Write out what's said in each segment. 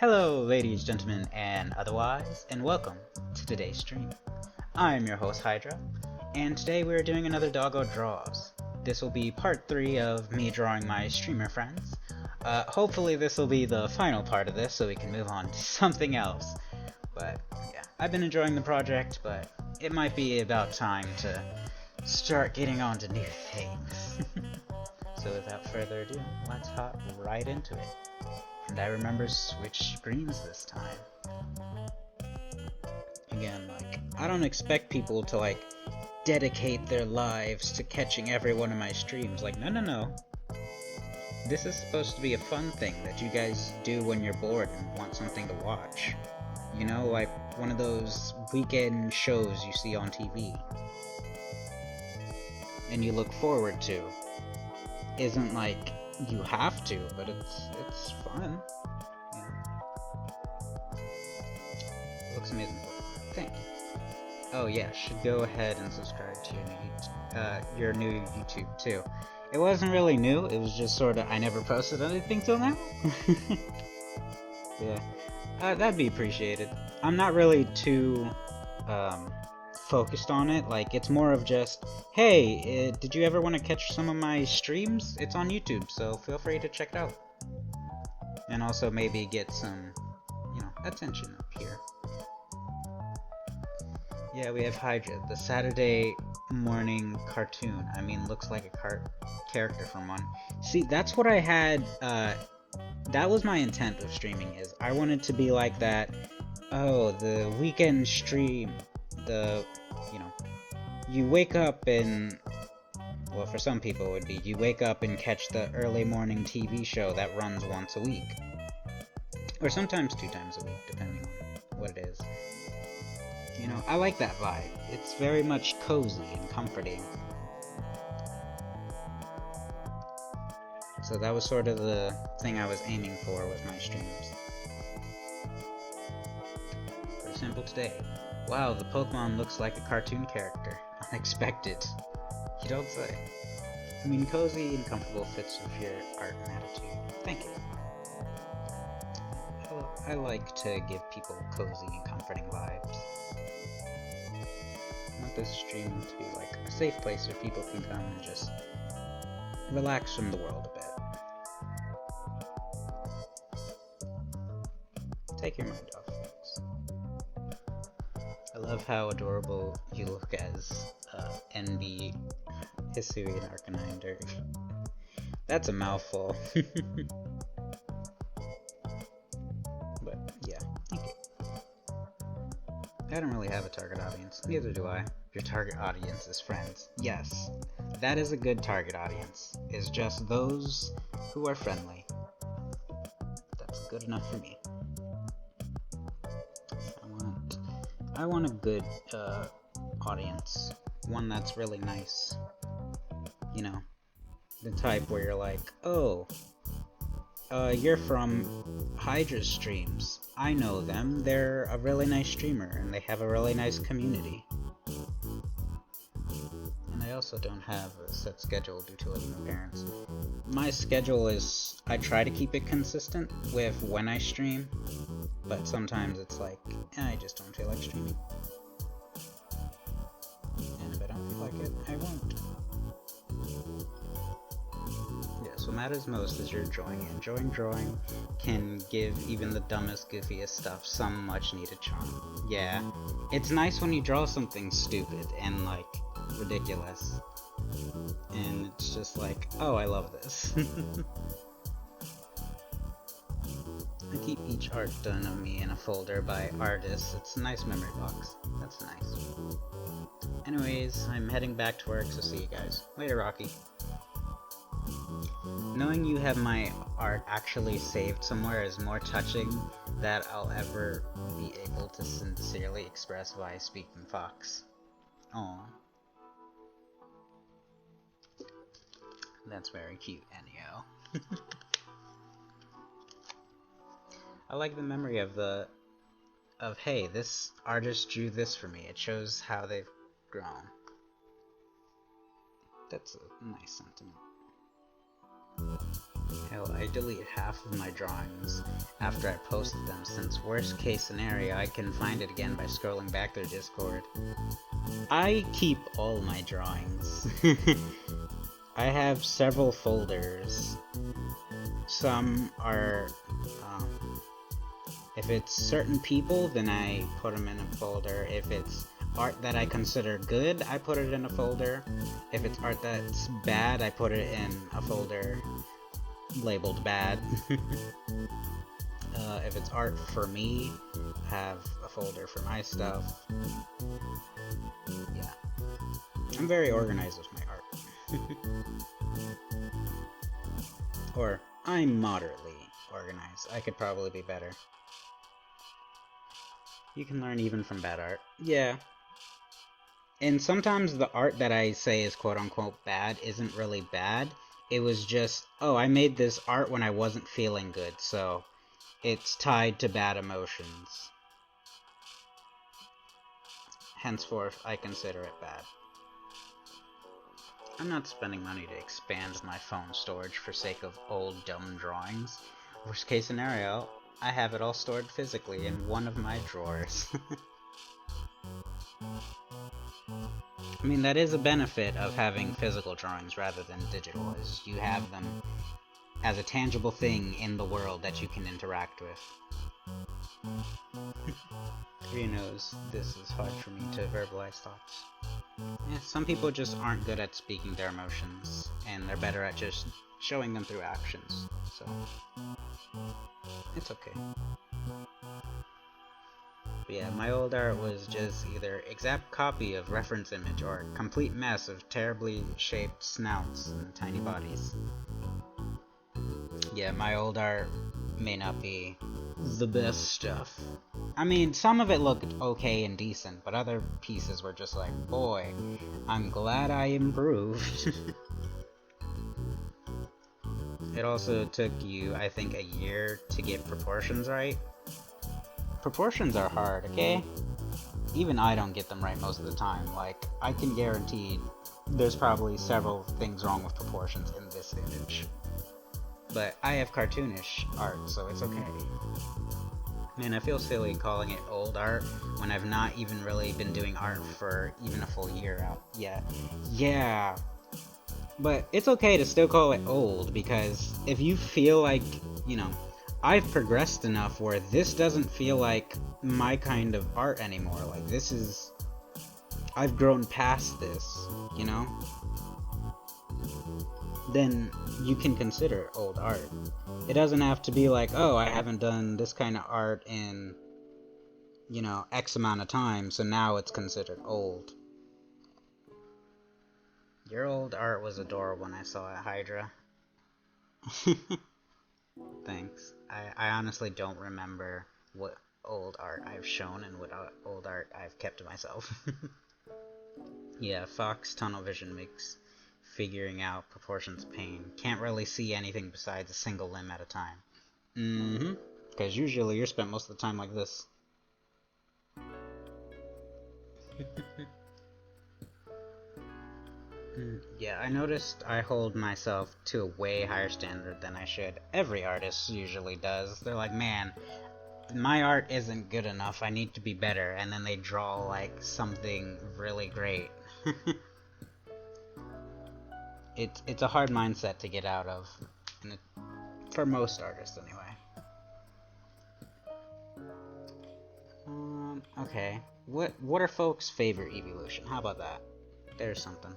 Hello, ladies, gentlemen, and otherwise, and welcome to today's stream. I'm your host, Hydra, and today we're doing another Doggo Draws. This will be part 3 of me drawing my streamer friends. Hopefully this will be the final part of this so we can move on to something else. But yeah, I've been enjoying the project, but it might be about time to start getting on to new things. So without further ado, let's hop right into it. And I remember switch screens this time. Again, I don't expect people to, dedicate their lives to catching every one of my streams. No. This is supposed to be a fun thing that you guys do when you're bored and want something to watch. You know, like one of those weekend shows you see on TV. And you look forward to. Isn't like you have to, but it's fun. Yeah. Looks amazing. Thank you. Oh yeah, should go ahead and subscribe to your new YouTube too. It wasn't really new, it was just sorta I never posted anything till now. Yeah. That'd be appreciated. I'm not really too focused on it. It's more of just, hey, did you ever want to catch some of my streams? It's on YouTube, so feel free to check it out. And also maybe get some, attention up here. Yeah, we have Hydra, the Saturday morning cartoon. I mean, looks like a character from one. See, that's what I had, that was my intent of streaming, is I wanted to be like that, oh, the weekend stream, you wake up and, well, for some people it would be, you wake up and catch the early morning TV show that runs once a week. Or sometimes 2 times a week, depending on what it is. I like that vibe. It's very much cozy and comforting. So that was sort of the thing I was aiming for with my streams. For simple today. Wow, the Pokemon looks like a cartoon character. Unexpected. You don't say. I mean, cozy and comfortable fits with your art and attitude. Thank you. I like to give people cozy and comforting vibes. I want this stream to be like a safe place where people can come and just relax from the world a bit. Take your mind off things. I love how adorable you look as NB Hisui and Arcanine. That's a mouthful. But yeah, thank you. I don't really have a target audience, neither do I. Your target audience is friends. Yes, that is a good target audience, is just those who are friendly. That's good enough for me. I want a good audience, one that's really nice. The type where you're like, oh, you're from Hydra's streams. I know them. They're a really nice streamer, and they have a really nice community. And I also don't have a set schedule due to living with parents. My schedule is, I try to keep it consistent with when I stream, but sometimes it's like, I just don't feel like streaming. And if I don't feel like it, I won't. Yes, what matters most is you're enjoying it. Enjoying drawing can give even the dumbest, goofiest stuff some much needed charm. Yeah, it's nice when you draw something stupid and, ridiculous. And it's just like, oh, I love this. I keep each art done of me in a folder by artists. It's a nice memory box. That's nice. Anyways, I'm heading back to work, so see you guys. Later, Rocky. Knowing you have my art actually saved somewhere is more touching than I'll ever be able to sincerely express via Speaking Fox. Aww. That's very cute, Ennio. I like the memory of hey, this artist drew this for me. It shows how they've grown. That's a nice sentiment. Hell, I delete half of my drawings after I posted them, since worst case scenario, I can find it again by scrolling back through Discord. I keep all my drawings. I have several folders. Some are, if it's certain people, then I put them in a folder. If it's art that I consider good, I put it in a folder. If it's art that's bad, I put it in a folder labeled bad. If it's art for me, I have a folder for my stuff. Yeah. I'm very organized with my art. Or, I'm moderately organized. I could probably be better. You can learn even from bad art. Yeah. And sometimes the art that I say is quote-unquote bad isn't really bad. It was just, oh, I made this art when I wasn't feeling good, so it's tied to bad emotions. Henceforth, I consider it bad. I'm not spending money to expand my phone storage for sake of old dumb drawings. Worst case scenario, I have it all stored physically in one of my drawers. I mean, that is a benefit of having physical drawings rather than digital, is you have them as a tangible thing in the world that you can interact with. Who knows, this is hard for me to verbalize thoughts. Yeah, some people just aren't good at speaking their emotions, and they're better at just showing them through actions, so it's okay. But yeah, my old art was just either exact copy of reference image or a complete mess of terribly shaped snouts and tiny bodies. Yeah, my old art may not be the best stuff. I mean, some of it looked okay and decent, but other pieces were just like, boy, I'm glad I improved. It also took you, I think, a year to get proportions right. Proportions are hard, okay? Even I don't get them right most of the time. Like, I can guarantee there's probably several things wrong with proportions in this image. But I have cartoonish art, so it's okay. Man, I feel silly calling it old art when I've not even really been doing art for even a full year out yet. Yeah. But it's okay to still call it old, because if you feel like, you know, I've progressed enough where this doesn't feel like my kind of art anymore. Like, this is... I've grown past this, you know? Then you can consider it old art. It doesn't have to be like, oh, I haven't done this kind of art in, you know, X amount of time, so now it's considered old. Your old art was adorable when I saw it, Hydra. Thanks. I honestly don't remember what old art I've shown and what old art I've kept to myself. Yeah, Fox tunnel vision makes figuring out proportions pain. Can't really see anything besides a single limb at a time. Mm-hmm. Because usually you're spent most of the time like this. Yeah, I noticed I hold myself to a way higher standard than I should. Every artist usually does. They're like, man, my art isn't good enough, I need to be better, and then they draw like something really great. It's a hard mindset to get out of, and for most artists anyway. Okay. What are folks' favorite evolution? How about that? There's something.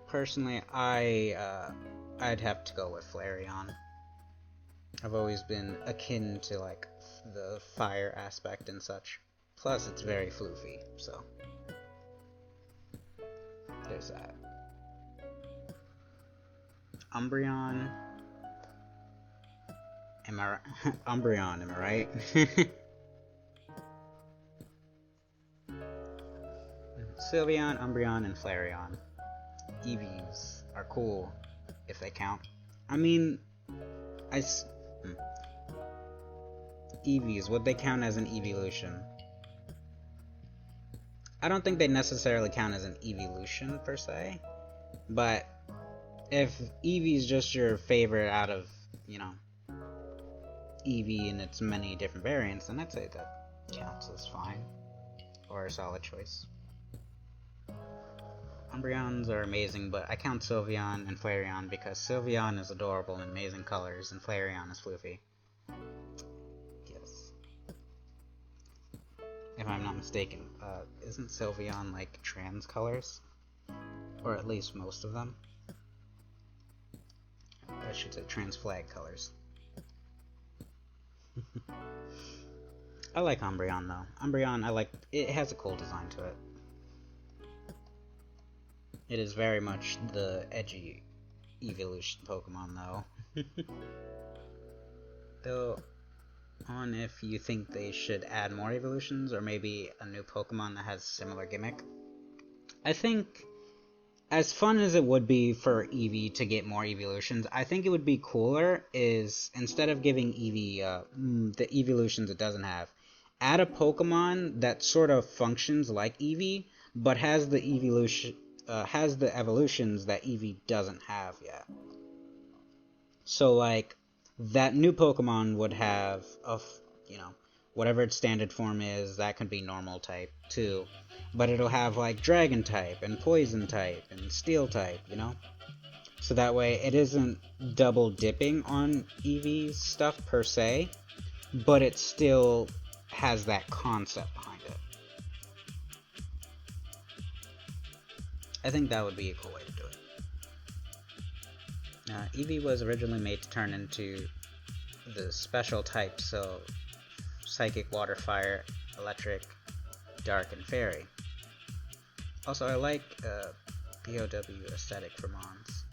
Personally, I'd have to go with Flareon. I've always been akin to like the fire aspect and such. Plus, it's very floofy, so there's that. Umbreon. Am I Umbreon, am I right? Sylveon, Umbreon, and Flareon. Eevees are cool, if they count. I mean, Eevees, would they count as an evolution? I don't think they necessarily count as an evolution, per se. But If Eevee is just your favorite out of, Eevee and its many different variants, then I'd say that counts as fine, or a solid choice. Umbreons are amazing, but I count Sylveon and Flareon because Sylveon is adorable and amazing colors, and Flareon is floofy. Yes. If I'm not mistaken, isn't Sylveon like trans colors? Or at least most of them? I should say trans flag colors. I like Umbreon though. Umbreon, it has a cool design to it. It is very much the edgy evolution Pokemon though. Though, on if you think they should add more evolutions or maybe a new Pokemon that has a similar gimmick. I think, as fun as it would be for Eevee to get more evolutions, I think it would be cooler is, instead of giving Eevee the evolutions it doesn't have, add a Pokemon that sort of functions like Eevee, but has the evolutions that Eevee doesn't have yet. So, like, that new Pokemon would have whatever its standard form is, that could be normal type too. But it'll have like dragon type and poison type and steel type, So that way it isn't double dipping on Eevee's stuff per se, but it still has that concept behind it. I think that would be a cool way to do it. Eevee was originally made to turn into the special types, so Psychic, Water, Fire, Electric, Dark, and Fairy. Also, I like BOW aesthetic for Mons.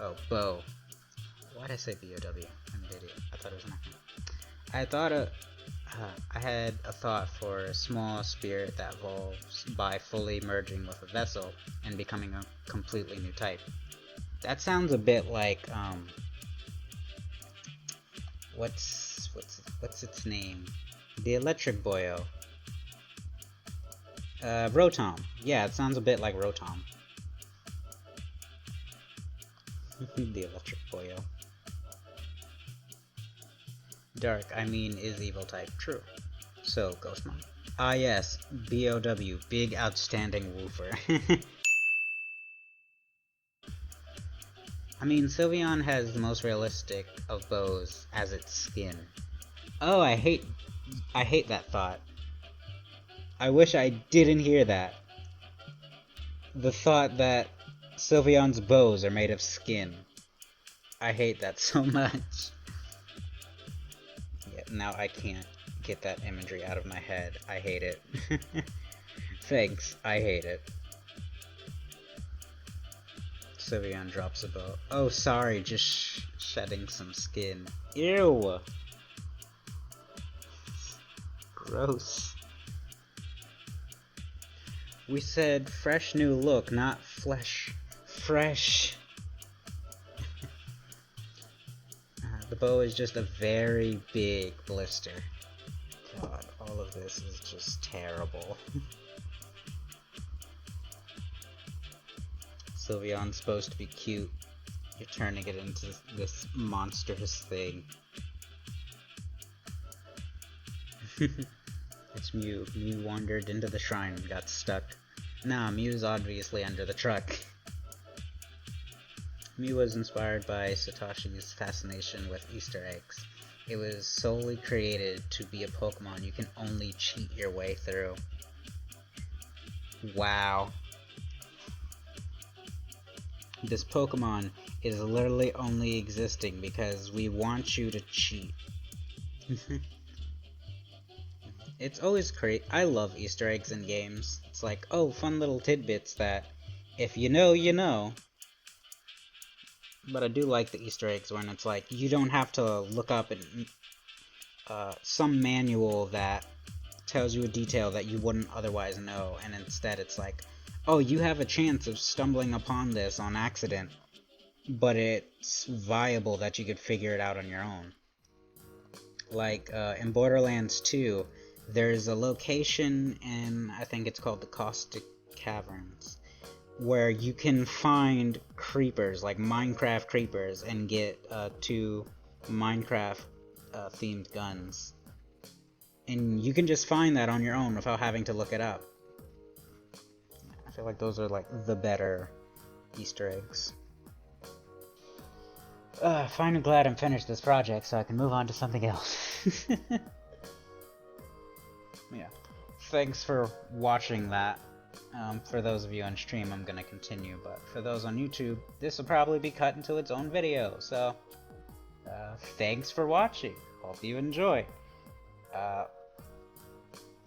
Oh, Bow. Why did I say BOW? I'm an idiot. I thought it was an acronym. I had a thought for a small spirit that evolves by fully merging with a vessel and becoming a completely new type. That sounds a bit like what's its name? The Electric Boyo. Rotom. Yeah, it sounds a bit like Rotom. The Electric Boyo. Dark, is evil type. True. So, Ghostmon. Ah yes, BOW, big outstanding woofer. Sylveon has the most realistic of bows as its skin. Oh, I hate that thought. I wish I didn't hear that. The thought that Sylveon's bows are made of skin. I hate that so much. Yeah, now I can't get that imagery out of my head. I hate it. Thanks, I hate it. Sylveon drops a bow. Oh, sorry, just shedding some skin. Ew! Gross. We said fresh new look, not flesh. Fresh. The bow is just a very big blister. God, all of this is just terrible. Sylveon's supposed to be cute. You're turning it into this monstrous thing. It's Mew. Mew wandered into the shrine and got stuck. Nah, Mew's obviously under the truck. Mew was inspired by Satoshi's fascination with Easter eggs. It was solely created to be a Pokemon you can only cheat your way through. Wow. This Pokemon is literally only existing because we want you to cheat. It's always great. I love Easter eggs in games. It's like, oh, fun little tidbits that if you know, you know. But I do like the Easter eggs when it's like, you don't have to look up some manual that tells you a detail that you wouldn't otherwise know, and instead it's like, oh, you have a chance of stumbling upon this on accident, but it's viable that you could figure it out on your own. Like, in Borderlands 2, there's a location in, I think it's called the Caustic Caverns, where you can find creepers, like Minecraft creepers, and get 2 Minecraft themed guns. And you can just find that on your own without having to look it up. I feel like those are like the better Easter eggs. Finally glad I'm finished this project so I can move on to something else. Yeah. Thanks for watching that. For those of you on stream, I'm gonna continue, but for those on YouTube, this will probably be cut into its own video, so thanks for watching. Hope you enjoy.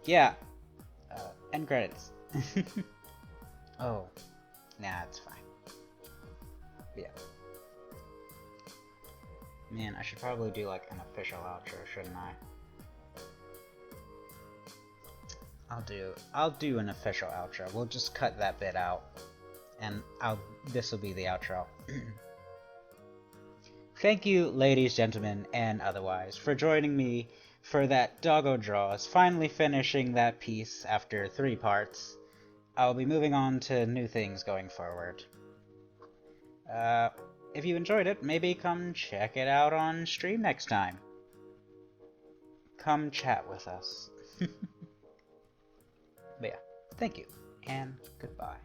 Yeah. End credits. Oh. Nah, it's fine. But yeah. Man, I should probably do like an official outro, shouldn't I? I'll do an official outro. We'll just cut that bit out, and this will be the outro. Thank you, ladies, gentlemen, and otherwise, for joining me for that Doggo Draws, finally finishing that piece after 3 parts. I'll be moving on to new things going forward. If you enjoyed it, maybe come check it out on stream next time. Come chat with us. But yeah, thank you, and goodbye.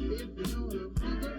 If you know